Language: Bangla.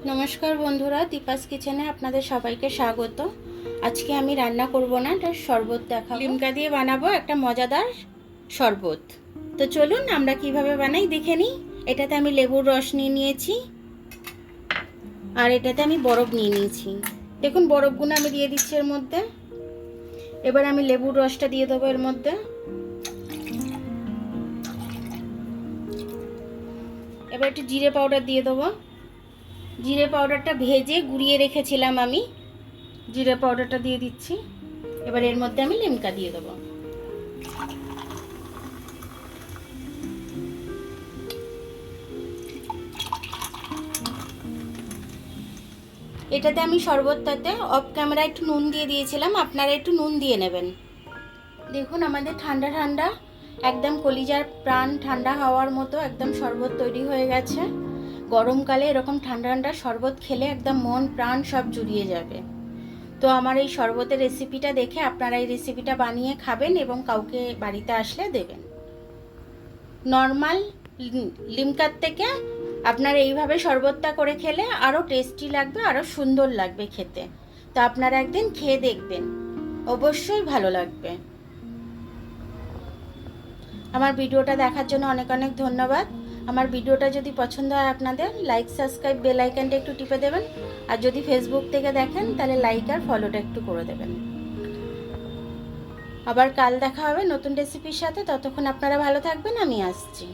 নমস্কার বন্ধুরা, দীপাস কিচেনে আপনাদের সবাইকে স্বাগত। আজকে আমি রান্না করব না, এটা শরবত দেখাবো। লিমকা দিয়ে বানাবো একটা মজাদার শরবত। তো চলুন আমরা কিভাবে বানাই দেখে নিই। এটাতে আমি লেবুর রস নিয়ে নিয়েছি, আর এটাতে আমি বরফ নিয়ে নিয়েছি। দেখুন বরফগুলো আমি দিয়ে দিচ্ছি এর মধ্যে। এবার আমি লেবুর রসটা দিয়ে দেবো এর মধ্যে। এবার একটু জিরে পাউডার দিয়ে দেবো। জিরে পাউডারটা ভেজে গুঁড়িয়ে রেখেছিলাম আমি, জিরে পাউডারটা দিয়ে দিচ্ছি। এবার এর মধ্যে আমি লিমকা দিয়ে দেবো। এটাতে আমি শরবতটাতে অফ ক্যামেরা একটু নুন দিয়ে দিয়েছিলাম, আপনারা একটু নুন দিয়ে নেবেন। দেখুন আমাদের ঠান্ডা ঠান্ডা একদম কলিজার প্রাণ ঠান্ডা হওয়ার মতো একদম শরবত তৈরি হয়ে গেছে। গরমকালে এরকম ঠান্ডা ঠান্ডা শরবত খেলে একদম মন প্রাণ সব জুড়িয়ে যাবে। তো আমার এই শরবতের রেসিপিটা দেখে আপনারা এই রেসিপিটা বানিয়ে খাবেন এবং কাউকে বাড়িতে আসলে দেবেন। নর্মাল লিমকার থেকে আপনারা এইভাবে শরবতটা করে খেলে আরও টেস্টি লাগবে, আরও সুন্দর লাগবে খেতে। তো আপনারা একদিন খেয়ে দেখবেন, অবশ্যই ভালো লাগবে। আমার ভিডিওটা দেখার জন্য অনেক অনেক ধন্যবাদ। আমার ভিডিওটা যদি পছন্দ হয় আপনাদের, লাইক সাবস্ক্রাইব বেল আইকনটা একটু টিপে দেবেন। আর যদি ফেসবুক থেকে দেখেন তাহলে লাইক আর ফলোটা একটু করে দেবেন। আবার কাল দেখা হবে নতুন রেসিপির সাথে। ততক্ষণ আপনারা ভালো থাকবেন, আমি আসছি।